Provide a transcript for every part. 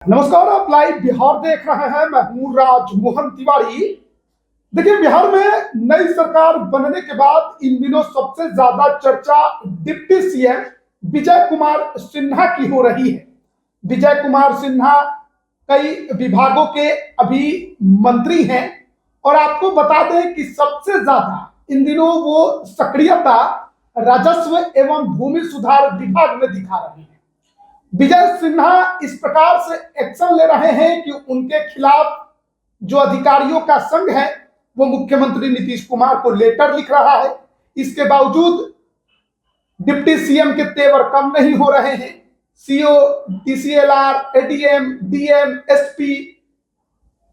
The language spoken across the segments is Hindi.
नमस्कार, आप लाइव बिहार देख रहे हैं। मैं हूं राजमोहन तिवारी। देखिए, बिहार में नई सरकार बनने के बाद इन दिनों सबसे ज्यादा चर्चा डिप्टी सीएम विजय कुमार सिन्हा की हो रही है। विजय कुमार सिन्हा कई विभागों के अभी मंत्री हैं और आपको बता दें कि सबसे ज्यादा इन दिनों वो सक्रियता राजस्व एवं भूमि सुधार विभाग में दिखा रहे हैं। विजय सिन्हा इस प्रकार से एक्शन ले रहे हैं कि उनके खिलाफ जो अधिकारियों का संघ है वो मुख्यमंत्री नीतीश कुमार को लेटर लिख रहा है। इसके बावजूद डिप्टी सीएम के तेवर कम नहीं हो रहे हैं। CO, DCLR, ADM, DM, SP,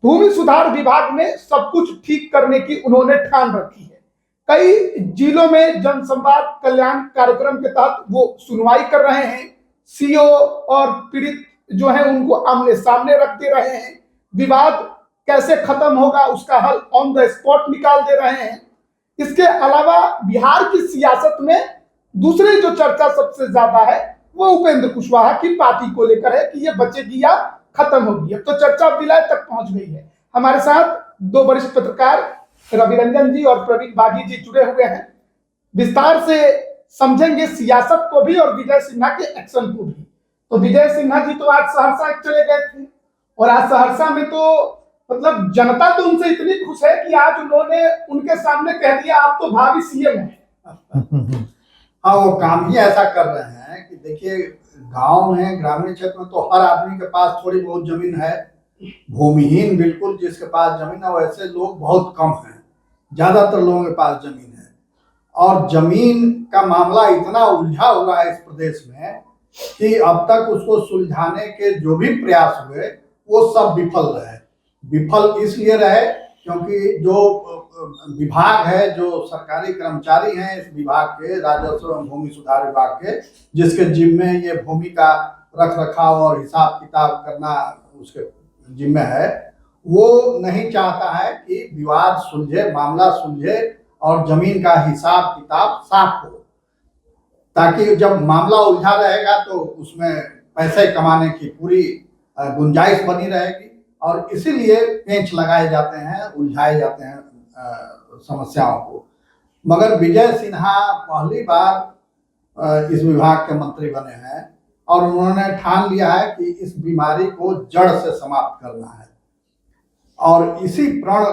भूमि सुधार विभाग में सब कुछ ठीक करने की उन्होंने ठान रखी है। कई जिलों में जनसंवाद कल्याण कार्यक्रम के तहत वो सुनवाई कर रहे हैं। सीओ और पीड़ित जो है उनको आमने सामने रख दे रहे हैं। विवाद कैसे खत्म होगा उसका हल ऑन द स्पॉट निकाल दे रहे हैं। इसके अलावा बिहार की सियासत में दूसरी जो चर्चा सबसे ज्यादा है वो उपेंद्र कुशवाहा की पार्टी को लेकर है कि ये बचेगी या खत्म होगी। अब तो चर्चा विलय तक पहुंच गई है। हमारे साथ दो वरिष्ठ पत्रकार रवि रंजन जी और प्रवीण बागी जी जुड़े हुए हैं। विस्तार से समझेंगे सियासत को भी और विजय सिन्हा के एक्शन को भी। तो विजय सिन्हा जी तो आज सहरसा चले गए थे और आज सहरसा में तो मतलब जनता तो उनसे इतनी खुश है कि आज उन्होंने उनके सामने कह दिया आप तो भावी सीएम हैं। हाँ, वो काम ही ऐसा कर रहे हैं कि देखिए, गांव में ग्रामीण क्षेत्र में तो हर आदमी के पास थोड़ी बहुत जमीन है। भूमिहीन बिल्कुल जिसके पास जमीन है वैसे लोग बहुत कम हैं। ज्यादातर लोगों के पास जमीन है और जमीन का मामला इतना उलझा हुआ है इस प्रदेश में कि अब तक उसको सुलझाने के जो भी प्रयास हुए वो सब विफल रहे। विफल इसलिए रहे क्योंकि जो विभाग है, जो सरकारी कर्मचारी हैं इस विभाग के, राजस्व एवं भूमि सुधार विभाग के, जिसके जिम्मे ये भूमि का रख रखाव और हिसाब किताब करना उसके जिम्मे है, वो नहीं चाहता है कि विवाद सुलझे, मामला सुलझे और जमीन का हिसाब किताब साफ हो, ताकि जब मामला उलझा रहेगा तो उसमें पैसे कमाने की पूरी गुंजाइश बनी रहेगी। और इसीलिए पेंच लगाए जाते हैं, उलझाए जाते हैं समस्याओं को। मगर विजय सिन्हा पहली बार इस विभाग के मंत्री बने हैं और उन्होंने ठान लिया है कि इस बीमारी को जड़ से समाप्त करना है और इसी प्रण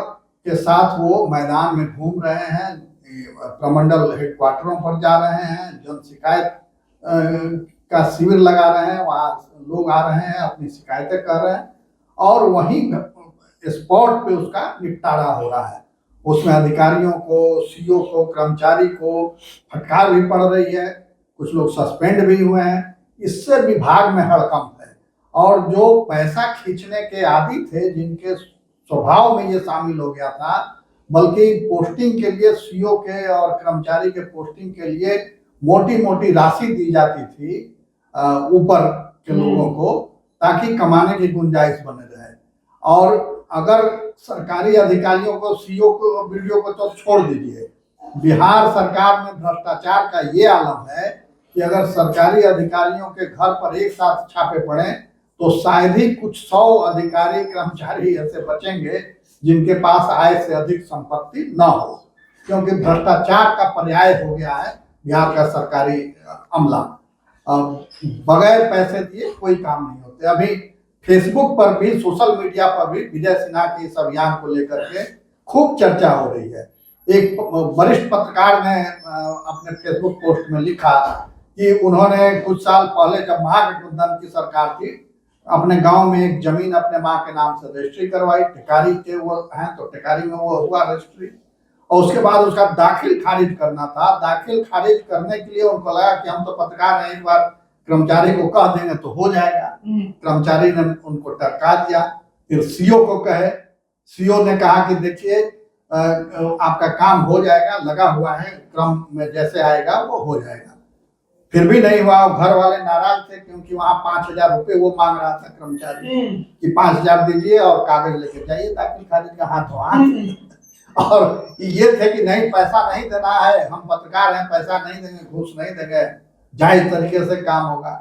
के साथ वो मैदान में घूम रहे हैं, प्रमंडल हेडक्वार्टरों पर जा रहे हैं, जन शिकायत का शिविर लगा रहे हैं, वहाँ लोग आ रहे हैं, अपनी शिकायतें कर रहे हैं और वहीं स्पॉट पे उसका निपटारा हो रहा है। उसमें अधिकारियों को, सीओ को, कर्मचारी को फटकार भी पड़ रही है, कुछ लोग सस्पेंड भी हुए हैं। इससे विभाग में हड़कंप है और जो पैसा खींचने के आदी थे, जिनके स्वभाव में ये शामिल हो गया था, बल्कि पोस्टिंग के लिए सीओ के और कर्मचारी के पोस्टिंग के लिए मोटी मोटी राशि दी जाती थी ऊपर के लोगों को, ताकि कमाने की गुंजाइश बने रहे। और अगर सरकारी अधिकारियों को, सीओ को, वीडियो को तो छोड़ दीजिए, बिहार सरकार में भ्रष्टाचार का ये आलम है कि अगर सरकारी अधिकारियों के घर पर एक साथ छापे पड़े तो शायद ही कुछ 100 अधिकारी कर्मचारी ऐसे बचेंगे जिनके पास आय से अधिक संपत्ति न हो, क्योंकि भ्रष्टाचार का पर्याय हो गया है बिहार का सरकारी अमला। बगैर पैसे दिए कोई काम नहीं होते। अभी फेसबुक पर भी, सोशल मीडिया पर भी विजय सिन्हा के इस अभियान को लेकर के खूब चर्चा हो रही है। एक वरिष्ठ पत्रकार ने अपने फेसबुक पोस्ट में लिखा कि उन्होंने कुछ साल पहले जब महागठबंधन की सरकार थी, अपने गांव में एक जमीन अपने माँ के नाम से रजिस्ट्री करवाई। टिकारी के वो हैं तो टिकारी में वो हुआ रजिस्ट्री और उसके बाद उसका दाखिल खारिज करना था। दाखिल खारिज करने के लिए उनको लगा कि हम तो पत्रकार हैं, एक बार कर्मचारी को कह देंगे तो हो जाएगा। कर्मचारी ने उनको टरका दिया। फिर सीओ को कहे, सीओ ने कहा कि देखिए आपका काम हो जाएगा, लगा हुआ है, क्रम में जैसे आएगा वो हो जाएगा। फिर भी नहीं हुआ। घर वाले नाराज थे क्योंकि वहां 5,000 रुपये वो मांग रहा था कर्मचारी कि 5,000 दीजिए और कागज लेके जाइए दाखिल खारिज का हाथों हाथ। और ये थे कि नहीं, पैसा नहीं देना है, हम पत्रकार हैं, पैसा नहीं देंगे, घूस नहीं देंगे, जायज तरीके से काम होगा।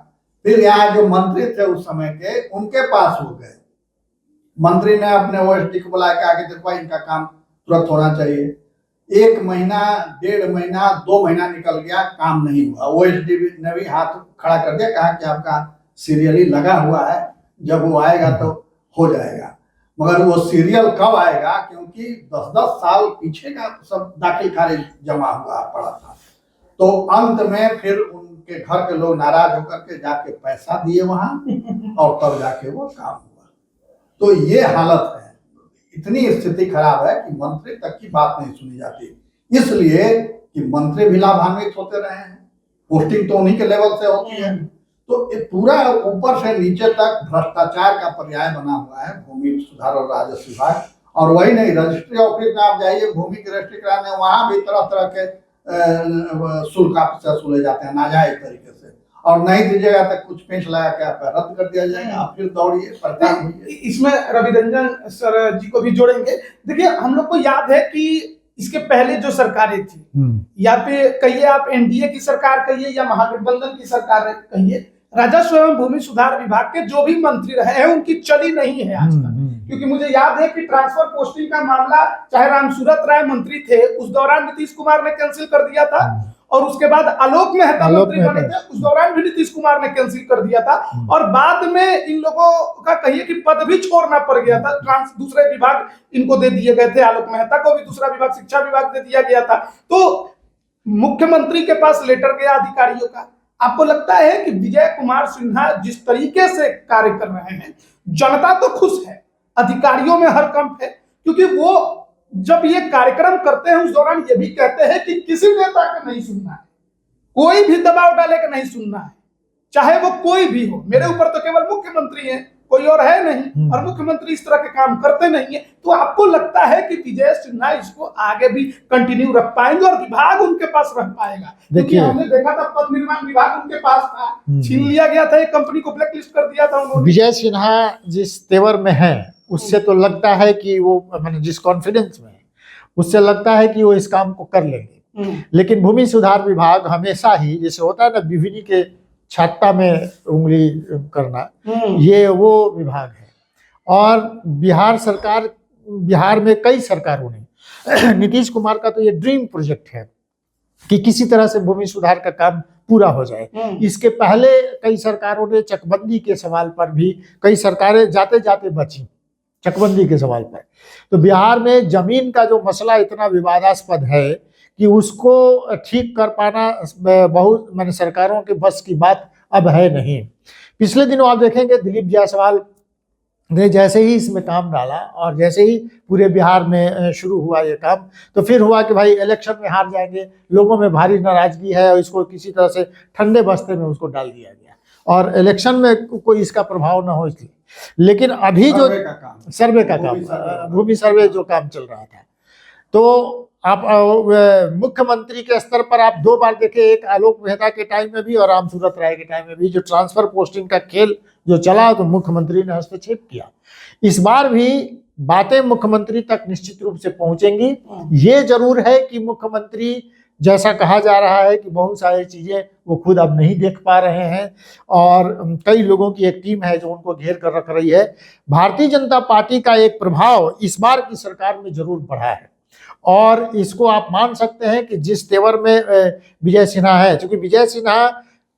फिर यहाँ जो मंत्री थे उस समय के, उनके पास हो गए। मंत्री ने अपने ओएसडी को बुला के आगे देखो इनका काम तुरंत होना चाहिए। 1 महीना, 1.5 महीना, 2 महीना निकल गया, काम नहीं हुआ। ओएसडी ने भी हाथ खड़ा कर दिया, कहा कि आपका सीरियली लगा हुआ है, जब वो आएगा तो हो जाएगा। मगर वो सीरियल कब आएगा, क्योंकि 10-10 साल पीछे का सब दाखिल खारिज जमा हुआ पड़ा था। तो अंत में फिर उनके घर के लोग नाराज होकर के जाके पैसा दिए वहां और तब जाके वो काम हुआ। तो ये हालत है, इतनी स्थिति खराब है कि मंत्री तक की बात नहीं सुनी जाती, इसलिए कि मंत्री भी लाभान्वित होते रहे हैं, पोस्टिंग तो उन्हीं के लेवल से होती है। तो ये पूरा ऊपर से नीचे तक भ्रष्टाचार का पर्याय बना हुआ है भूमि सुधार और राजस्व विभाग। और वही नहीं, रजिस्ट्री ऑफिस में आप जाइए भूमि की रजिस्ट्री कराने, वहां भी तरह तरह के शुल्क आपसे वसूले जाते हैं नाजायज तरीके से, और नहीं दीजिएगा तो कुछ पेंच लगा के आपका रद्द कर दिया जाएगा, फिर दौड़िए परेशान होइए। इसमें रवि रंजन सर जी को भी जोड़ेंगे। देखिए, हम लोग को याद है कि इसके पहले जो सरकारें थी, या पे कहिए आप एनडीए की सरकार कहिए या महागठबंधन की सरकार कहिए, राजस्व एवं भूमि सुधार विभाग के जो भी मंत्री रहे हैं उनकी चली नहीं है आज तक। क्योंकि मुझे याद है कि ट्रांसफर पोस्टिंग का मामला, चाहे रामसूरत राय मंत्री थे, उस दौरान नीतीश कुमार ने कैंसिल कर दिया था, और उसके बाद आलोक मेहता मंत्री बने थे, उस दौरान भी नीतीश कुमार ने कैंसिल कर दिया था, और बाद में इन लोगों का कहिए कि पद भी छोड़ना पड़ गया था, दूसरे विभाग इनको दे दिए गए थे, आलोक मेहता को भी दूसरा विभाग शिक्षा विभाग दे दिया गया था। तो मुख्यमंत्री के पास लेटर गया अधिकारियों का। आपको लगता है कि विजय कुमार सिन्हा जिस तरीके से कार्य कर रहे हैं, जनता तो खुश है, अधिकारियों में हरकंप है, क्योंकि वो जब ये कार्यक्रम करते हैं उस दौरान ये भी कहते हैं कि किसी नेता का नहीं सुनना है, कोई भी दबाव डाले का नहीं सुनना है, चाहे वो कोई भी हो। मेरे ऊपर तो केवल मुख्यमंत्री है, कोई और है नहीं, और मुख्यमंत्री इस तरह के काम करते नहीं है। तो आपको लगता है कि विजय सिन्हा इसको आगे भी कंटिन्यू रख पाएंगे और विभाग उनके पास रह पाएगा? देखिए, हमने देखा था पथ निर्माण विभाग उनके पास था, छीन लिया गया था, एक कंपनी को ब्लैक लिस्ट कर दिया था उन्होंने। विजय सिन्हा जिस तेवर में है उससे तो लगता है कि वो, मैंने जिस कॉन्फिडेंस में है उससे लगता है कि वो इस काम को कर लेंगे। लेकिन भूमि सुधार विभाग हमेशा ही, जैसे होता है ना बिजली के छाता में उंगली करना, ये वो विभाग है। और बिहार सरकार, बिहार में कई सरकारों ने नीतीश कुमार का तो ये ड्रीम प्रोजेक्ट है कि किसी तरह से भूमि सुधार का काम पूरा हो जाए। इसके पहले कई सरकारों ने चकबंदी के सवाल पर भी, कई सरकारें जाते जाते बची चकबंदी के सवाल पर। तो बिहार में जमीन का जो मसला इतना विवादास्पद है कि उसको ठीक कर पाना बहुत, मैंने सरकारों के बस की बात अब है नहीं। पिछले दिनों आप देखेंगे दिलीप जायसवाल ने जैसे ही इसमें काम डाला और जैसे ही पूरे बिहार में शुरू हुआ ये काम, तो फिर हुआ कि भाई इलेक्शन में हार जाएंगे, लोगों में भारी नाराजगी है, और इसको किसी तरह से ठंडे बस्ते में उसको डाल दिया गया और इलेक्शन में कोई इसका प्रभाव ना हो इसलिए। लेकिन अभी जो सर्वे का काम, भूमि सर्वे जो काम चल रहा था, तो आप मुख्यमंत्री के स्तर पर आप 2 बार देखे, एक आलोक मेहता के टाइम में भी और रामसूरत राय के टाइम में भी, जो ट्रांसफर पोस्टिंग का खेल जो चला तो मुख्यमंत्री ने हस्तक्षेप किया। इस बार भी बातें मुख्यमंत्री तक निश्चित रूप से पहुंचेंगी। ये जरूर है कि मुख्यमंत्री, जैसा कहा जा रहा है कि बहुत सारी चीजें वो खुद अब नहीं देख पा रहे हैं, और कई लोगों की एक टीम है जो उनको घेर कर रख रही है। भारतीय जनता पार्टी का एक प्रभाव इस बार की सरकार में जरूर बढ़ा है, और इसको आप मान सकते हैं कि जिस तेवर में विजय सिन्हा है, क्योंकि विजय सिन्हा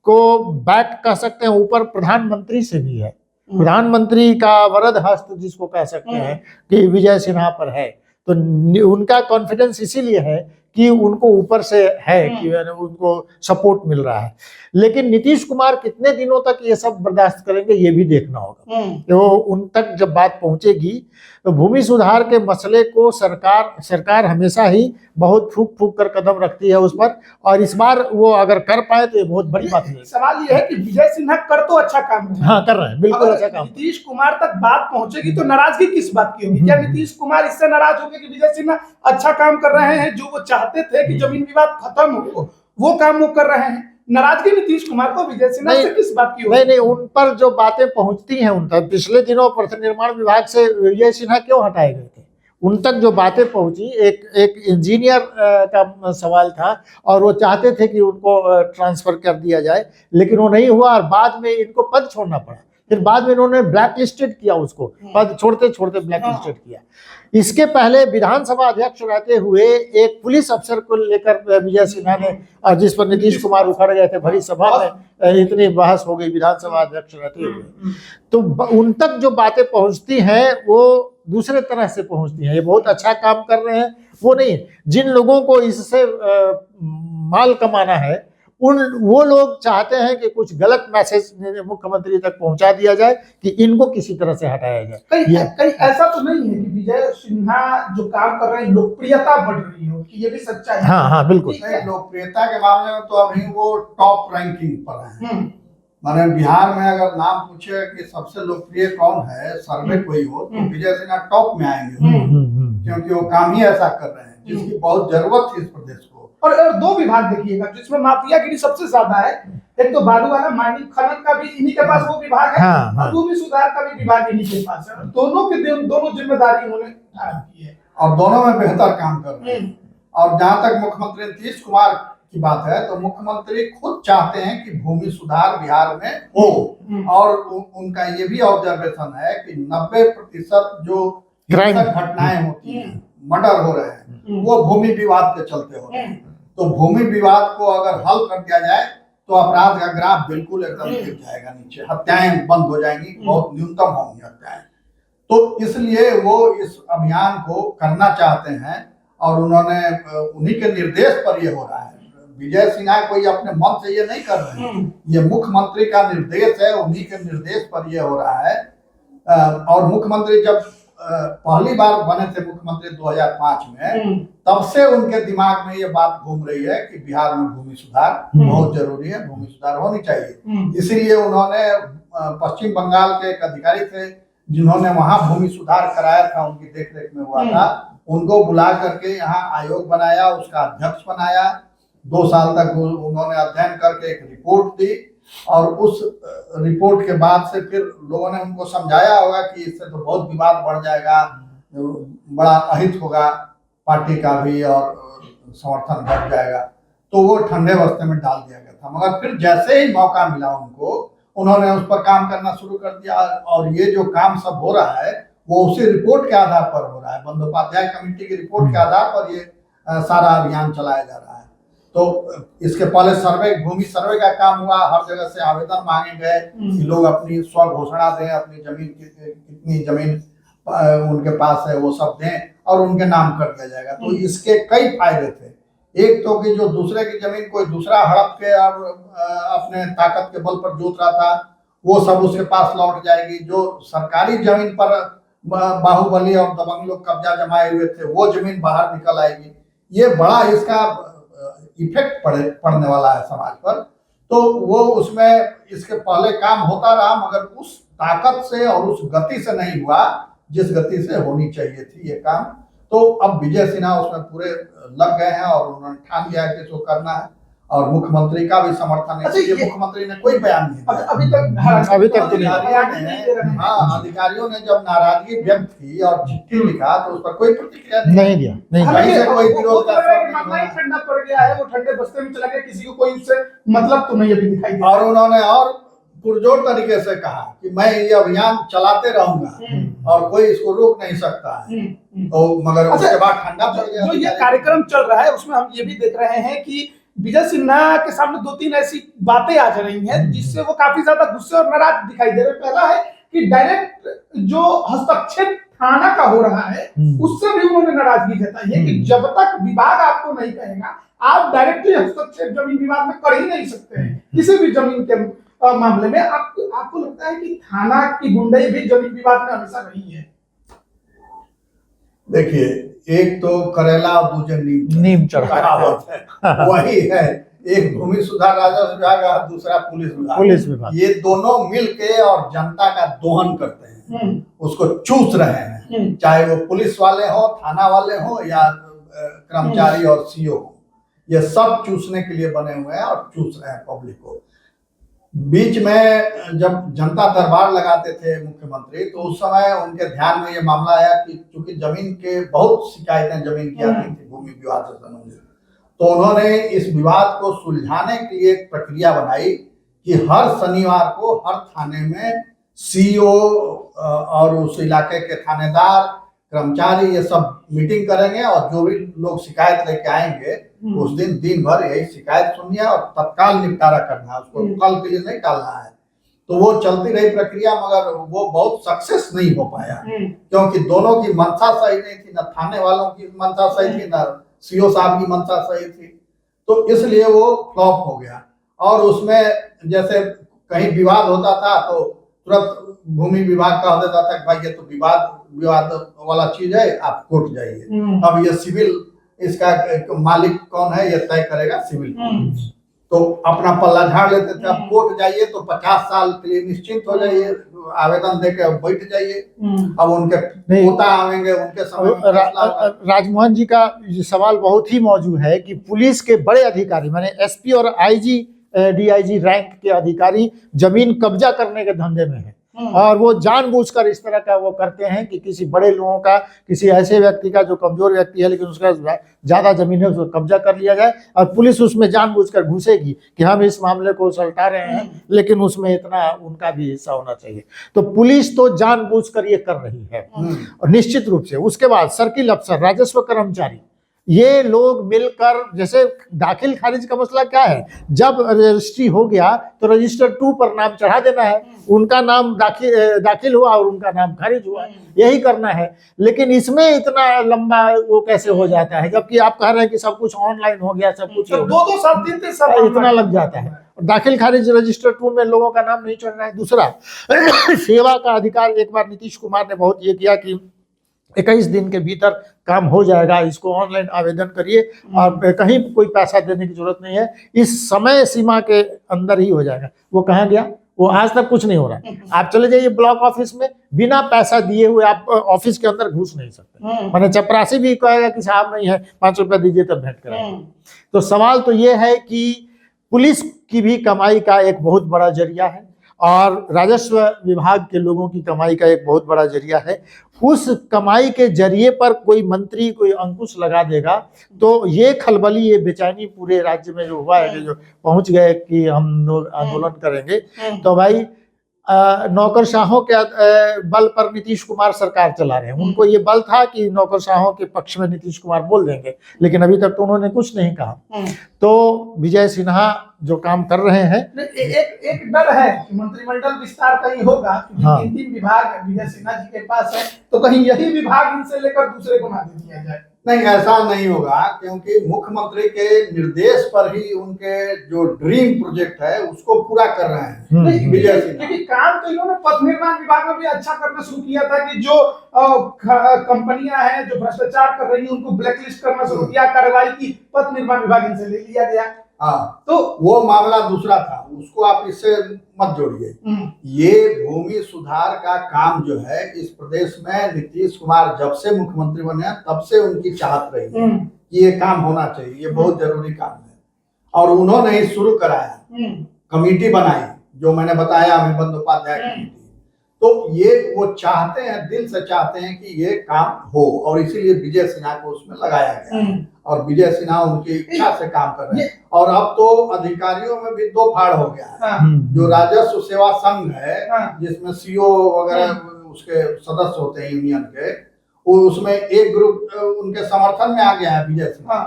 को बैक कह सकते हैं ऊपर प्रधानमंत्री से भी है, प्रधानमंत्री का वरद हस्त जिसको कह सकते हैं कि विजय सिन्हा पर है, तो उनका कॉन्फिडेंस इसीलिए है कि उनको ऊपर से है कि उनको सपोर्ट मिल रहा है। लेकिन नीतीश कुमार कितने दिनों तक ये सब बर्दाश्त करेंगे ये भी देखना होगा। तो उन तक जब बात पहुंचेगी तो भूमि सुधार के मसले को सरकार हमेशा ही बहुत फूक फूक कर कदम रखती है उस पर, और इस बार वो अगर कर पाए तो ये बहुत बड़ी बात है। सवाल ये है कि विजय सिन्हा कर तो अच्छा काम रहे हैं, हाँ कर रहे हैं, बिल्कुल अच्छा काम। नीतीश कुमार तक बात पहुंचेगी तो नाराजगी किस बात की होगी? क्या नीतीश कुमार इससे नाराज होंगे कि विजय सिन्हा अच्छा काम कर रहे हैं, जो वो चाहते थे कि जमीन विवाद खत्म हो वो काम वो कर रहे हैं? नाराजगी नीतीश कुमार को विजय सिन्हा से किस बात की होगी? नहीं, उन पर जो बातें पहुंचती हैं उन तक, पिछले दिनों पथ निर्माण विभाग से विजय सिन्हा क्यों हटाए गए थे? उन तक जो बातें पहुंची, एक इंजीनियर का सवाल था और वो चाहते थे कि उनको ट्रांसफर कर दिया जाए, लेकिन वो नहीं हुआ और बाद में इनको पद छोड़ना पड़ा। फिर बाद में इन्होंने ब्लैक लिस्टेड किया, उसको पद छोड़ते छोड़ते ब्लैक लिस्टेड किया। इसके पहले विधानसभा अध्यक्ष रहते हुए एक पुलिस अफसर को लेकर विजय सिन्हा ने, जिस पर नीतीश कुमार उखड़ गए थे भरी सभा में, इतनी बहस हो गई विधानसभा अध्यक्ष रहते हुए। तो उन तक जो बातें पहुंचती हैं वो दूसरे तरह से पहुंचती हैं। ये बहुत अच्छा काम कर रहे हैं, वो नहीं, जिन लोगों को इससे माल कमाना है वो लोग चाहते हैं कि कुछ गलत मैसेज मुख्यमंत्री तक पहुंचा दिया जाए कि इनको किसी तरह से हटाया जाए। कहीं ऐसा तो नहीं है कि विजय सिन्हा जो काम कर रहे हैं लोकप्रियता बढ़ रही हो, कि ये भी सच्चाई है? हाँ बिल्कुल। लोकप्रियता के मामले में तो अभी वो टॉप रैंकिंग पर है। माने बिहार में अगर नाम पूछे कि सबसे लोकप्रिय कौन है, सर्वे कोई हो, तो विजय सिन्हा टॉप में आएंगे, क्योंकि वो काम ही ऐसा कर रहे हैं जिसकी बहुत जरूरत थी इस प्रदेश को। और दो विभाग देखिएगा जिसमें माफियागिरी सबसे ज्यादा है, एक तो बालू वाला माइनिंग खनन का भी इन्हीं के पास वो विभाग है, और भूमि सुधार का भी विभाग इन्हीं के पास है। दोनों जिम्मेदारी उन्होंने धारण की है और दोनों में बेहतर काम कर रहे हैं। और जहां तक मुख्यमंत्री नीतीश कुमार की बात है, तो मुख्यमंत्री खुद चाहते हैं कि भूमि सुधार बिहार में हो, और उनका ये भी ऑब्जर्वेशन है कि 90% जो घटनाएं होती हैं, मर्डर हो रहे हैं, वो भूमि विवाद के चलते हो रहे हैं। तो भूमि विवाद को अगर हल कर दिया जाए तो अपराध का ग्राफ बिल्कुल एकदम गिर जाएगा नीचे, हत्याएं बंद हो जाएंगी, बहुत न्यूनतम होंगी हत्याएं। तो इसलिए वो इस अभियान को करना चाहते हैं और उन्होंने उन्हीं के निर्देश पर ये हो रहा है। विजय सिन्हा कोई अपने मन से ये नहीं कर रहे हैं, ये मुख्यमंत्री का निर्देश है, उन्हीं के निर्देश पर ये हो रहा है। और मुख्यमंत्री जब पहली बार बने थे मुख्यमंत्री 2005 में, तब से उनके दिमाग में ये बात घूम रही है कि बिहार में भूमि सुधार बहुत जरूरी है, भूमि सुधार होनी चाहिए। इसीलिए उन्होंने पश्चिम बंगाल के एक अधिकारी थे जिन्होंने वहां भूमि सुधार कराया था, उनकी देखरेख में हुआ था, उनको बुला करके यहाँ आयोग बनाया, उसका अध्यक्ष बनाया। 2 साल तक उन्होंने अध्ययन करके एक रिपोर्ट दी, और उस रिपोर्ट के बाद से फिर लोगों ने उनको समझाया होगा कि इससे तो बहुत विवाद बढ़ जाएगा, बड़ा अहित होगा पार्टी का भी और समर्थन घट जाएगा, तो वो ठंडे बस्ते में डाल दिया गया था। मगर फिर जैसे ही मौका मिला उनको, उन्होंने उस पर काम करना शुरू कर दिया, और ये जो काम सब हो रहा है वो उसी रिपोर्ट के आधार पर हो रहा है। बंदोपाध्याय कमेटी की रिपोर्ट के आधार पर ये सारा अभियान चलाया जा रहा है। तो इसके पहले भूमि सर्वे का काम हुआ, हर जगह से आवेदन मांगे गए कि लोग अपनी स्व घोषणा दें, अपनी जमीन कितनी जमीन उनके पास है वो सब दें और उनके नाम कर दिया जाएगा। तो इसके कई फायदे थे। एक तो कि जो दूसरे की जमीन कोई दूसरा हड़प के और अपने ताकत के बल पर जोत रहा था, वो सब उसके पास लौट जाएगी। जो सरकारी जमीन पर बाहुबली और दबंग लोग कब्जा जमाए हुए थे, वो जमीन बाहर निकल आएगी। ये बड़ा इसका इफेक्ट पड़ने वाला है समाज पर। तो वो उसमें इसके पहले काम होता रहा, मगर उस ताकत से और उस गति से नहीं हुआ जिस गति से होनी चाहिए थी ये काम। तो अब विजय सिन्हा उसमें पूरे लग गए हैं और उन्होंने ठान लिया है कि इसको करना है, और मुख्यमंत्री का भी समर्थन है। ये मुख्यमंत्री ने कोई बयान नहीं दिया अभी तक तो अधिकारियों ने जब नाराजगी व्यक्त की और चिट्ठी लिखा तो उस पर कोई प्रतिक्रिया नहीं दिया, कोई विरोध ठंडा पड़ गया है, वो ठंडे बस्ते में चला गया, किसी को कोई उससे मतलब तो नहीं अभी दिखाई दिया। और उन्होंने और पुरजोर तरीके से कहा कि मैं ये अभियान चलाते रहूंगा और कोई इसको रोक नहीं सकता है। तो मगर उसके बाद ठंडा पड़ गया। जो ये कार्यक्रम चल रहा है उसमें हम ये भी देख रहे हैं कि विजय सिन्हा के सामने 2-3 ऐसी बातें आ जा रही हैं जिससे वो काफी ज्यादा गुस्से और नाराज दिखाई दे रहे हैं। पहला है कि डायरेक्ट जो हस्तक्षेप थाना का हो रहा है उससे भी उन्होंने नाराजगी जताई है कि जब तक विभाग आपको नहीं कहेगा आप डायरेक्टली हस्तक्षेप जमीन विवाद में कर ही नहीं सकते हैं किसी भी जमीन के मामले में। आपको लगता है कि थाना की गुंडाई भी जमीन विवाद में हमेशा रही है? देखिए, एक तो करेला और दूसरे नीम चढ़ावत है, वही है। एक भूमि सुधार राजस्व विभाग और दूसरा पुलिस विभाग। ये दोनों मिलके और जनता का दोहन करते हैं, उसको चूस रहे हैं, चाहे वो पुलिस वाले हो, थाना वाले हो या कर्मचारी और सीओ हो। ये सब चूसने के लिए बने हुए हैं और चूस रहे हैं पब्लिक को। बीच में जब जनता दरबार लगाते थे मुख्यमंत्री, तो उस समय उनके ध्यान में ये मामला आया कि चूंकि जमीन के बहुत शिकायतें जमीन की आती थी भूमि विवाद से संबंधित, तो उन्होंने इस विवाद को सुलझाने के लिए एक प्रक्रिया बनाई कि हर शनिवार को हर थाने में सीईओ और उस इलाके के थानेदार, कर्मचारी, ये सब मीटिंग करेंगे और जो भी लोग शिकायत लेके आएंगे उस दिन भर यही शिकायत सुननी है और तत्काल निपटारा करना है, उसको कल के लिए नहीं टालना है। तो वो चलती रही प्रक्रिया, मगर वो बहुत सक्सेस नहीं हो पाया, क्योंकि दोनों की मंशा सही नहीं थी, न थाने वालों की मंशा सही थी, न सीओ साहब की मंशा सही थी, तो इसलिए वो फ्लॉप हो गया। और उसमें जैसे कहीं विवाद होता था तो तुरंत भूमि विभाग का हो देता था कि भाई ये तो विवाद वाला चीज है, आप कोर्ट जाइए, अब ये सिविल, इसका मालिक कौन है ये तय करेगा सिविल। तो अपना पल्ला झाड़ लेते थे, अब कोर्ट जाइए तो 50 साल के लिए निश्चिंत हो जाइए, आवेदन देके बैठ जाइए, अब उनके पोता आवेंगे, उनके समय राजमोहन जी का ये सवाल बहुत ही मौजूद है कि पुलिस के बड़े अधिकारी माने एसपी और आईजी डीआईजी रैंक के अधिकारी जमीन कब्जा करने के धंधे में है, और वो जानबूझकर इस तरह का वो करते हैं कि किसी बड़े लोगों का, किसी ऐसे व्यक्ति का जो कमजोर व्यक्ति है लेकिन उसका ज्यादा जमीन है उसको कब्जा कर लिया जाए, और पुलिस उसमें जानबूझकर घुसेगी कि हम इस मामले को सुलझा रहे हैं लेकिन उसमें इतना उनका भी हिस्सा होना चाहिए। तो पुलिस तो जानबूझकर ये कर रही है, और निश्चित रूप से उसके बाद सर्किल अफसर, राजस्व कर्मचारी, ये लोग मिलकर, जैसे दाखिल खारिज का मसला क्या है, जब रजिस्ट्री हो गया तो रजिस्टर 2 पर नाम चढ़ा देना है, उनका नाम दाखिल हुआ और उनका नाम खारिज हुआ, यही करना है। लेकिन इसमें इतना लंबा वो कैसे हो जाता है, जबकि आप कह रहे हैं कि सब कुछ ऑनलाइन हो गया, सब कुछ 2-2 साल 3-3 साल इतना लग जाता है। दाखिल खारिज रजिस्टर 2 में लोगों का नाम नहीं चढ़ रहा है। दूसरा सेवा का अधिकार, एक बार नीतीश कुमार ने बहुत ये किया कि 21 दिन के भीतर काम हो जाएगा, इसको ऑनलाइन आवेदन करिए और कहीं कोई पैसा देने की जरूरत नहीं है, इस समय सीमा के अंदर ही हो जाएगा। वो कहाँ गया? वो आज तक कुछ नहीं हो रहा। आप चले जाइए ब्लॉक ऑफिस में, बिना पैसा दिए हुए आप ऑफिस के अंदर घुस नहीं सकते। मैंने चपरासी भी कहेगा कि साहब नहीं है, 5 रुपया दीजिए तब भेंट कराएंगे। तो सवाल तो ये है कि पुलिस की भी कमाई का एक बहुत बड़ा जरिया है और राजस्व विभाग के लोगों की कमाई का एक बहुत बड़ा जरिया है। उस कमाई के जरिए पर कोई मंत्री कोई अंकुश लगा देगा तो ये खलबली, ये बेचैनी पूरे राज्य में जो हुआ है, जो पहुंच गए कि हम लोग आंदोलन करेंगे, तो भाई नौकरशाहों के बल पर नीतीश कुमार सरकार चला रहे हैं। उनको ये बल था कि नौकरशाहों के पक्ष में नीतीश कुमार बोल देंगे, लेकिन अभी तक तो उन्होंने कुछ नहीं कहा। तो विजय सिन्हा जो काम कर रहे हैं, एक डर है कि मंत्रिमंडल विस्तार कहीं होगा, क्योंकि 3 विभाग विजय सिन्हा जी के पास है, तो कहीं यही विभाग इनसे लेकर दूसरे को ना दे दिया जाए। नहीं, ऐसा नहीं होगा, क्योंकि मुख्यमंत्री के निर्देश पर ही उनके जो ड्रीम प्रोजेक्ट है उसको पूरा कर रहे हैं विजय सिन्हा। क्योंकि काम तो इन्होंने पथ निर्माण विभाग में भी अच्छा करना शुरू किया था कि जो कंपनियां हैं जो भ्रष्टाचार कर रही हैं उनको ब्लैकलिस्ट करना शुरू किया, कार्रवाई की, पथ निर्माण विभाग इनसे ले लिया गया। हाँ, तो वो मामला दूसरा था, उसको आप इससे मत जोड़िए। ये भूमि सुधार का काम जो है इस प्रदेश में नीतीश कुमार जब से मुख्यमंत्री बने तब से उनकी चाहत रही है कि ये काम होना चाहिए, ये बहुत जरूरी काम है, और उन्होंने ही शुरू कराया, कमेटी बनाई जो मैंने बताया, अमित बंदोपाध्याय कमेटी। तो ये वो चाहते हैं, दिल से चाहते हैं कि ये काम हो, और इसीलिए विजय सिन्हा को उसमें लगाया गया और विजय सिन्हा उनकी इच्छा से काम कर रहे हैं। और अब तो अधिकारियों में भी 2 फाड़ हो गया है। जो राजस्व सेवा संघ है जिसमें सीओ वगैरह उसके सदस्य होते हैं यूनियन के, उसमें एक ग्रुप उनके समर्थन में आ गया है विजय सिन्हा,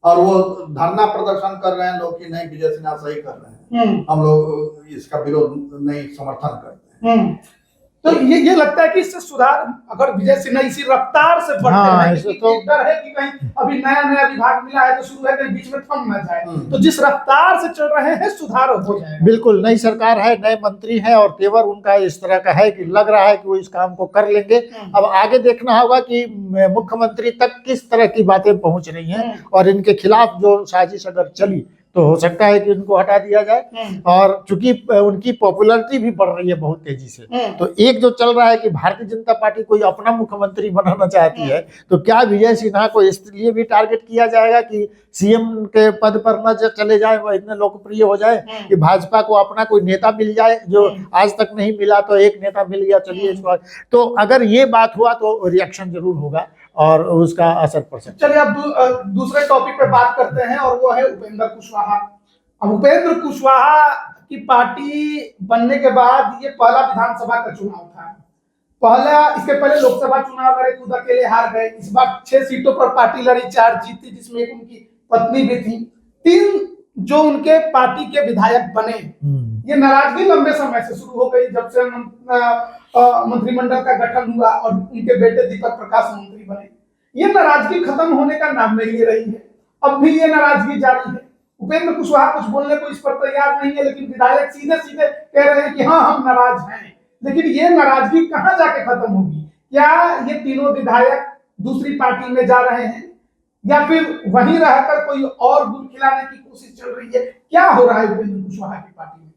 और वो धरना प्रदर्शन कर रहे हैं लोग कि नहीं विजय सिन्हा सही कर रहे हैं, हम लोग इसका विरोध नहीं, समर्थन करते हैं। तो ये लगता है कि इससे सुधार, अगर विजय सिन्हा इसी रफ्तार से बढ़ते हैं, तो डर है कि कहीं अभी नया विभाग मिला है तो शुरू है, कहीं बीच में थम ना जाए। तो जिस रफ्तार से चल रहे हैं सुधार हो जाएगा। बिल्कुल, नई सरकार है, नए मंत्री हैं और तेवर उनका इस तरह का है कि लग रहा है कि वो इस काम को कर लेंगे। अब आगे देखना होगा कि मुख्यमंत्री तक किस तरह की बातें पहुंच रही हैं और इनके खिलाफ जो साजिश अगर चली तो हो सकता है कि उनको हटा दिया जाए। और चूंकि उनकी पॉपुलैरिटी भी बढ़ रही है बहुत तेजी से, तो एक जो चल रहा है कि भारतीय जनता पार्टी कोई अपना मुख्यमंत्री बनाना चाहती है, तो क्या विजय सिन्हा को इसलिए भी टारगेट किया जाएगा कि सीएम के पद पर न चले जाए, वह इतने लोकप्रिय हो जाए कि भाजपा को अपना कोई नेता मिल जाए, जो आज तक नहीं मिला, तो एक नेता मिल गया, चलिए इसको। तो अगर ये बात हुआ तो रिएक्शन जरूर होगा और उसका असर पड़ सकता है। चलिए अब दूसरे टॉपिक पे बात करते हैं, और वो है उपेंद्र कुशवाहा। अब उपेंद्र कुशवाहा की पार्टी बनने के बाद ये पहला विधानसभा का चुनाव था। इसके पहले लोकसभा चुनाव लड़े, खुद अकेले हार गए। इस बार 6 सीटों पर पार्टी लड़ी, 4 जीती, जिसमें एक उनकी पत्नी भी थी। 3 जो उनके पार्टी के विधायक बने, ये नाराजगी लंबे समय से शुरू हो गई, जब से मंत्रिमंडल का गठन हुआ और उनके बेटे दीपक प्रकाश मंत्री बने। ये नाराजगी खत्म होने का नाम नहीं ले रही है, अब भी ये नाराजगी जारी है। उपेंद्र कुशवाहा कुछ बोलने को इस पर तैयार नहीं है, लेकिन विधायक सीधे सीधे कह रहे हैं कि हाँ, हम नाराज हैं। लेकिन ये नाराजगी कहां जाके खत्म होगी? क्या ये तीनों विधायक दूसरी पार्टी में जा रहे हैं, या फिर वहीं रहकर कोई और गुल खिलाने की कोशिश चल रही है? क्या हो रहा है उपेंद्र कुशवाहा की पार्टी में?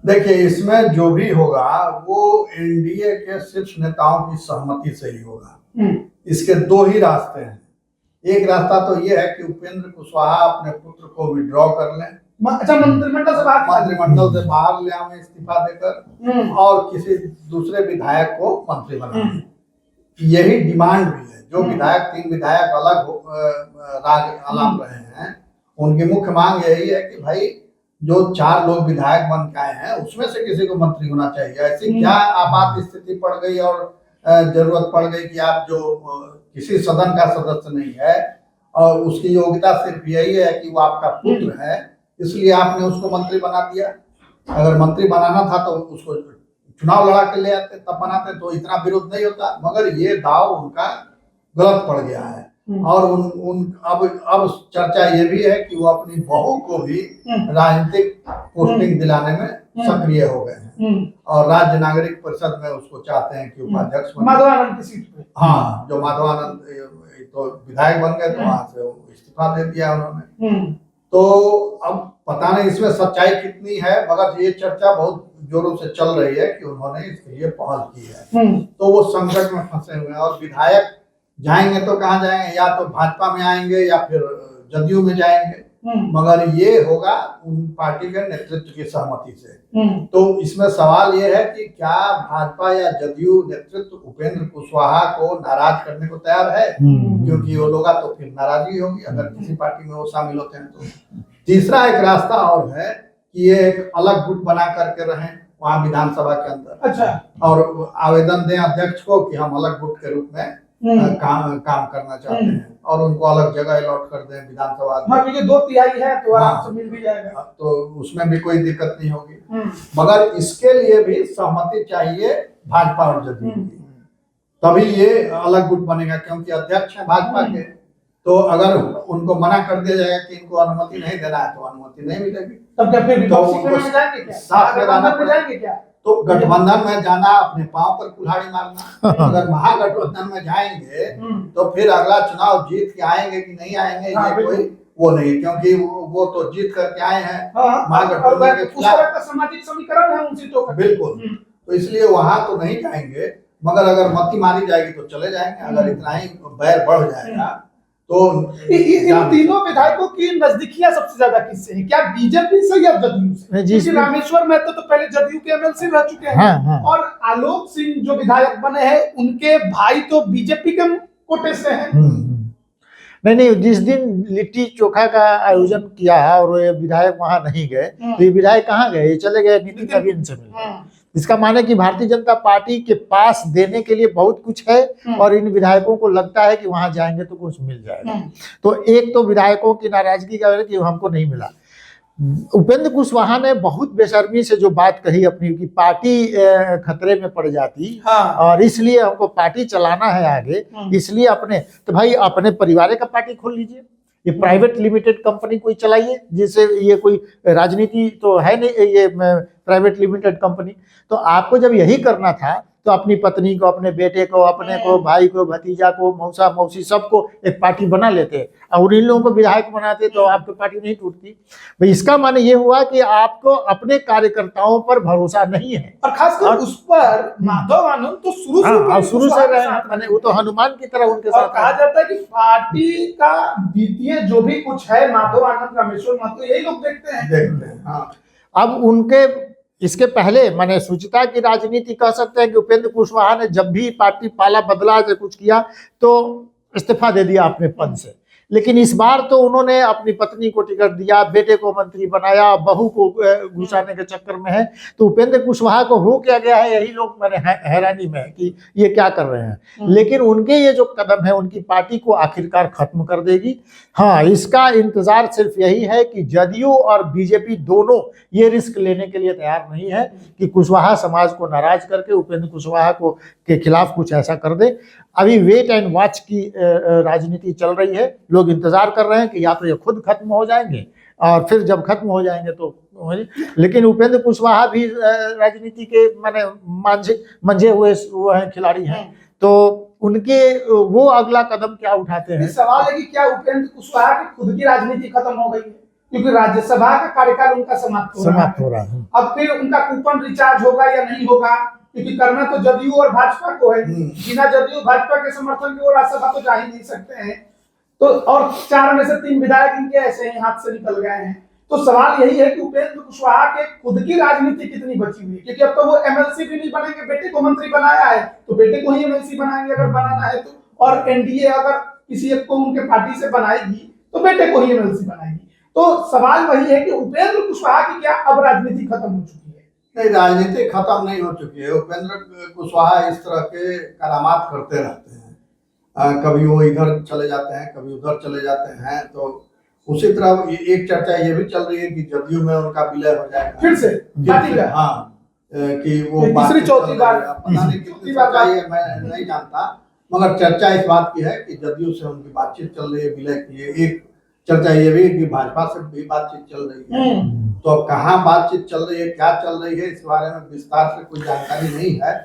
देखिए, इसमें जो भी होगा वो एनडीए के शीर्ष नेताओं की सहमति से ही होगा। इसके 2 ही रास्ते हैं। एक रास्ता तो ये है कि उपेंद्र कुशवाहा अपने पुत्र को विड्रॉ कर लें, अच्छा, मंत्रिमंडल से बाहर ले आवे इस्तीफा देकर, और किसी दूसरे विधायक को मंत्री बना दें। यही डिमांड भी है। जो विधायक 3 विधायक अलग राग अलाप रहे हैं, उनकी मुख्य मांग यही है कि भाई जो 4 लोग विधायक बन के आए हैं, उसमें से किसी को मंत्री होना चाहिए। ऐसी क्या आपात स्थिति पड़ गई और जरूरत पड़ गई कि आप जो किसी सदन का सदस्य नहीं है और उसकी योग्यता सिर्फ यही है कि वो आपका पुत्र है, इसलिए आपने उसको मंत्री बना दिया। अगर मंत्री बनाना था तो उसको चुनाव लड़ा के ले आते, तब बनाते, तो इतना विरोध नहीं होता। मगर ये दाव उनका गलत पड़ गया है। और अब चर्चा ये भी है कि वो अपनी बहू को भी राजनीतिक पोस्टिंग दिलाने में सक्रिय हो गए हैं, और राज्य नागरिक परिषद में उसको चाहते हैं कि उपाध्यक्ष बने। माधवानंद की सीट पे। हाँ, जो माधवानंद तो विधायक बन गए, तो वहां से इस्तीफा दे दिया उन्होंने। तो अब पता नहीं इसमें सच्चाई कितनी है, मगर ये चर्चा बहुत जोरों से चल रही है कि उन्होंने इसके लिए पहल की है। तो वो संकट में फंसे हुए हैं, और विधायक जाएंगे तो कहाँ जाएंगे? या तो भाजपा में आएंगे या फिर जदयू में जाएंगे, मगर ये होगा उन पार्टी के नेतृत्व की सहमति से। तो इसमें सवाल ये है कि क्या भाजपा या जदयू नेतृत्व उपेंद्र कुशवाहा को नाराज करने को तैयार है? क्योंकि वो लोग तो फिर नाराजगी होगी अगर किसी पार्टी में वो शामिल होते हैं। तो तीसरा एक रास्ता और है कि ये एक अलग गुट बना करके रहें वहां विधानसभा के अंदर। अच्छा। और आवेदन दें अध्यक्ष को कि हम अलग गुट के रूप में काम करना चाहते हैं, और उनको अलग जगह अलॉट कर दें विधानसभा। हाँ, क्योंकि 2/3 है तो आराम से मिल भी जाएगा, तो उसमें भी कोई दिक्कत नहीं होगी। मगर इसके लिए भी सहमति चाहिए भाजपा और जदयू की, तभी ये अलग गुट बनेगा। क्योंकि अध्यक्ष है भाजपा के, तो अगर उनको मना कर दिया जाएगा कि इनको अनुमति नहीं देना है, तो अनुमति नहीं मिलेगी। तब क्या फिर तो उनको साथ में रहना पड़ेगा। तो गठबंधन में जाना, अपने पांव पर कुल्हाड़ी मारना। अगर महागठबंधन में जाएंगे तो फिर अगला चुनाव जीत के आएंगे कि नहीं आएंगे, ये कोई वो नहीं, क्योंकि वो तो जीत करके आए हैं महागठबंधन के खिलाफ। सामाजिक समीकरण है उन सीटों का। बिल्कुल, तो इसलिए वहां तो नहीं जाएंगे, मगर अगर मती मारी जाएगी तो चले जाएंगे। अगर इतना ही बैर बढ़ जाएगा तो इन तीनों विधायकों की नजदीकियां सबसे ज्यादा किससे है? क्या बीजेपी से या जदयू से? क्योंकि रामेश्वर महतो तो पहले जदयू के एमएलसी रह चुके हैं। हाँ। और आलोक सिंह जो विधायक बने हैं, उनके भाई तो बीजेपी के कोटे से हैं। नहीं, जिस दिन लिट्टी चोखा का आयोजन किया और ये विधायक वहां नहीं गए, तो ये विधायक कहाँ गए? ये चले गए नितिन नवीन से मिलने। इसका माने कि भारतीय जनता पार्टी के पास देने के लिए बहुत कुछ है, और इन विधायकों को लगता है कि वहां जाएंगे तो कुछ मिल जाएगा। तो एक तो विधायकों की नाराजगी का है कि हमको नहीं मिला। उपेंद्र कुशवाहा ने बहुत बेशर्मी से जो बात कही अपनी, की पार्टी खतरे में पड़ जाती। हाँ। और इसलिए हमको पार्टी चलाना है आगे, इसलिए अपने, तो भाई अपने परिवार का पार्टी खोल लीजिए। ये प्राइवेट लिमिटेड कंपनी कोई चलाइए, जिससे ये कोई राजनीति तो है नहीं, ये प्राइवेट लिमिटेड कंपनी। तो आपको जब यही करना था तो अपनी पत्नी को, अपने बेटे को, अपने को, भाई को, भतीजा को, मौसा मौसी सबको एक पार्टी बना लेते और इन लोगों को विधायक बनाते तो आपकी पार्टी नहीं टूटती। भाई इसका माने ये हुआ कि आपको अपने कार्यकर्ताओं पर भरोसा नहीं है। और खासकर उस पर माधव आनंद तो शुरू शुरू से रहे हैं, माने वो तो हनुमान की तरह उनके और साथ कहा जाता है कि पार्टी का वित्तीय जो भी कुछ है माधव आनंद, रामेश्वर महतो, यही लोग देखते हैं। हाँ। अब उनके इसके पहले माने सुचिता की राजनीति कह सकते हैं कि उपेंद्र कुशवाहा ने जब भी पार्टी पाला बदला या कुछ किया तो इस्तीफा दे दिया अपने पद से, लेकिन इस बार तो उन्होंने अपनी पत्नी को टिकट दिया, बेटे को मंत्री बनाया, बहू को घुसाने के चक्कर में है। तो उपेंद्र कुशवाहा को हो क्या गया है, यही लोग मैंने हैरानी में है कि ये क्या कर रहे हैं। लेकिन उनके ये जो कदम है उनकी पार्टी को आखिरकार खत्म कर देगी। हाँ, इसका इंतजार सिर्फ यही है कि जदयू और बीजेपी दोनों ये रिस्क लेने के लिए तैयार नहीं है कि कुशवाहा समाज को नाराज करके उपेंद्र कुशवाहा को के खिलाफ कुछ ऐसा कर दे। अभी वेट एंड वॉच की राजनीति चल रही है। लोग इंतजार कर रहे हैं कि या तो ये खुद खत्म हो जाएंगे और फिर जब खत्म हो जाएंगे तो, लेकिन उपेंद्र कुशवाहा भी राजनीति के माने मंझे हुए वो हैं, खिलाड़ी हैं, तो उनके वो अगला कदम क्या उठाते हैं। सवाल है कि क्या उपेंद्र कुशवाहा की खुद की राजनीति खत्म हो गई है, क्योंकि राज्यसभा का कार्यकाल उनका समाप्त हो रहा है। अब फिर उनका कूपन रिचार्ज होगा या नहीं होगा, क्योंकि करना तो जदयू और भाजपा को है। बिना जदयू भाजपा के समर्थन के वो राज्यसभा तो जा ही नहीं सकते हैं। तो और 4 में से 3 विधायक इनके ऐसे ही हाथ से निकल गए हैं। तो सवाल यही है कि उपेंद्र कुशवाहा के खुद की राजनीति कितनी बची हुई है, क्योंकि अब तो वो एमएलसी भी नहीं बनेंगे। बेटे को मंत्री बनाया है तो बेटे को ही एमएलसी बनाएंगे अगर बनाना है तो, और एनडीए अगर किसी एक को उनके पार्टी से बनाएगी तो बेटे को ही एमएलसी बनाएगी। तो सवाल वही है कि उपेंद्र कुशवाहा की क्या अब राजनीति खत्म हो चुकी है? नहीं, राजनीति खत्म नहीं हो चुकी है। उपेंद्र कुशवाहा इस तरह के करामात करते रहते हैं, कभी वो इधर चले जाते हैं, कभी उधर चले जाते हैं। तो उसी तरह एक चर्चा ये भी चल रही है कि जदयू में उनका विलय हो जाएगा फिर से पार्टी का। हाँ, कि वो तीसरी चौथी बार, पता नहीं कितनी सच्चाई है मैं नहीं जानता, मगर चर्चा इस बात की है कि जदयू से उनकी बातचीत चल रही है विलय की है। एक चर्चा ये भी है कि भाजपा से भी बातचीत चल रही है। तो अब कहाँ बातचीत चल रही है, क्या चल रही है, इस बारे में विस्तार से कोई जानकारी नहीं है,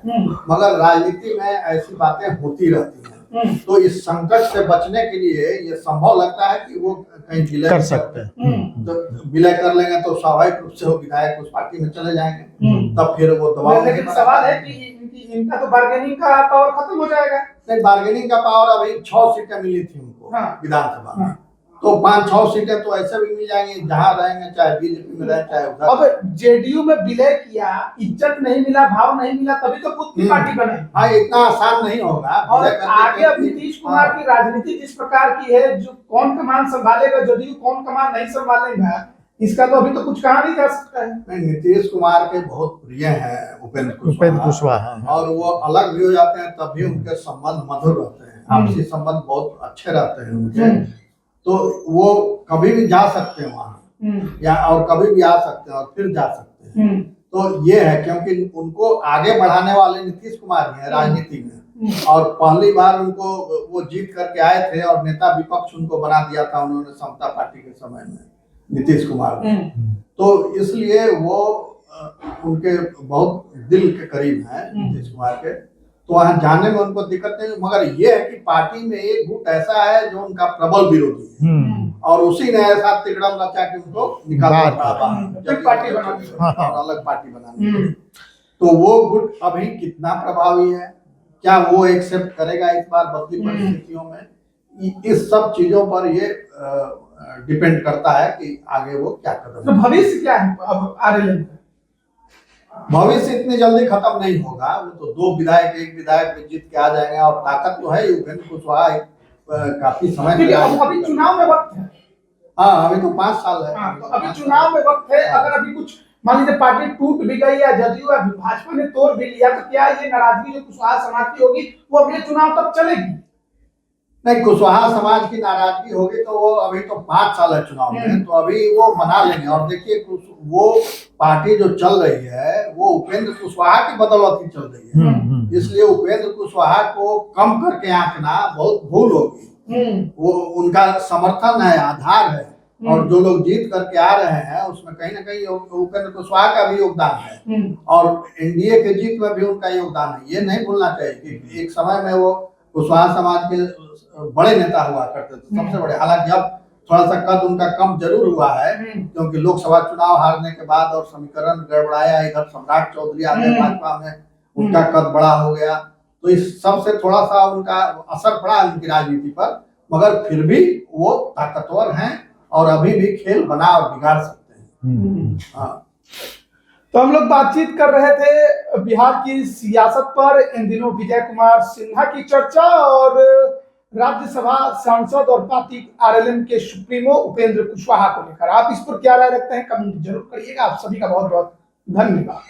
मगर राजनीति में ऐसी बातें होती रहती हैं। तो इस संकट से बचने के लिए ये संभव लगता है कि वो कहीं विलय कर सकते हैं। तो विलय कर लेंगे तो स्वाभाविक रूप से वो विधायक उस पार्टी में चले जाएंगे, तब फिर वो दबाव। लेकिन सवाल है कि इनका तो बार्गेनिंग का पावर खत्म हो जाएगा। नहीं, बार्गेनिंग का पावर अभी 6 सीटें मिली थी उनको विधानसभा में, तो 5-6 सीटें तो ऐसे भी मिल जाएंगी जहां रहेंगे, चाहे बीजेपी में रहे चाहे उधर। अब जेडीयू में विलय किया, इज्जत नहीं मिला, भाव नहीं मिला, तभी तो खुद की पार्टी बने। हाँ, इतना आसान नहीं होगा। और आगे अब नीतीश कुमार की राजनीति जिस प्रकार की है, जो कौन कमान संभालेगा जदयू, कौन कमान नहीं संभालेगा, इसका तो अभी तो कुछ कहा नहीं जा सकता है। नहीं, नीतीश कुमार के बहुत प्रिय हैं उपेंद्र कुशवाहा, और वो अलग भी हो जाते हैं तब भी उनके संबंध मधुर रहते हैं, आपसी संबंध बहुत अच्छे रहते हैं उनके। तो वो कभी भी जा सकते हैं वहाँ, या और कभी भी आ सकते हैं और फिर जा सकते हैं। तो ये है, क्योंकि उनको आगे बढ़ाने वाले नीतीश कुमार हैं राजनीति में, और पहली बार उनको वो जीत करके आए थे और नेता विपक्ष उनको बना दिया था उन्होंने समता पार्टी के समय में, नीतीश कुमार ने। तो इसलिए वो उनके बहुत दिल के करीब हैं नीतीश कुमार के, तो वहां जाने में उनको दिक्कत नहीं। मगर ये है कि पार्टी में एक गुट ऐसा है जो उनका प्रबल विरोधी है, और उसी ने ऐसा तिकड़म रचा कि उनको निकालना पार्टी अलग पार्टी बनानी। तो वो गुट अभी कितना प्रभावी है, क्या वो एक्सेप्ट करेगा इस बार बदली परिस्थितियों में, इस सब चीजों पर ये डिपेंड करता है कि आगे वो क्या कदम। तो भविष्य क्या है अब आरएलएल? भविष्य इतनी जल्दी खत्म नहीं होगा। वो तो 2 विधायक, 1 विधायक में जीत के आ जाएंगे, और ताकत तो है उपेंद्र कुशवाहा काफी समय अभी चुनाव में वक्त है। हाँ, अभी तो 5 साल है। तो अभी चुनाव में वक्त है। अगर अभी कुछ मान लीजिए पार्टी टूट भी गई या जदयू या भाजपा ने तोड़ भी लिया, तो क्या ये नाराजगी जो कुशवाहा समाज की होगी वो अगले चुनाव तक चलेगी? नहीं, कुशवाहा समाज की नाराजगी होगी तो वो अभी तो 5 साल है चुनाव में, तो अभी वो मना लेंगे। और देखिए, वो पार्टी जो चल रही है वो उपेंद्र कुशवाहा की बदौलत ही चल रही है, इसलिए उपेंद्र कुशवाहा को कम करके आंकना बहुत भूल होगी। वो उनका समर्थन है, आधार है, और जो लोग जीत करके आ रहे हैं उसमें कहीं ना कहीं उपेंद्र कुशवाहा का भी योगदान है और एनडीए के जीत में भी उनका योगदान है। ये नहीं भूलना चाहिए कि एक समय में वो कुशवाहा समाज के बड़े नेता हुआ करते थे, सबसे बड़े। हालांकि अब थोड़ा सा कद उनका कम जरूर हुआ है क्योंकि लोकसभा चुनाव हारने के बाद और समीकरण गड़बड़ाया, इधर सम्राट चौधरी आ गए भाजपा में, उनका कद बड़ा हो गया, तो इस सब से थोड़ा सा उनका असर पड़ा उनकी राजनीति पर, मगर फिर भी वो ताकतवर हैं और अभी भी खेल बना और बिगाड़ सकते हैं। हाँ। तो हम लोग बातचीत कर रहे थे बिहार की सियासत पर, इन दिनों विजय कुमार सिन्हा की चर्चा और राज्यसभा सांसद और पार्टी आरएलएम के सुप्रीमो उपेंद्र कुशवाहा को लेकर। आप इस पर क्या राय रखते हैं कमेंट जरूर करिएगा। आप सभी का बहुत बहुत धन्यवाद।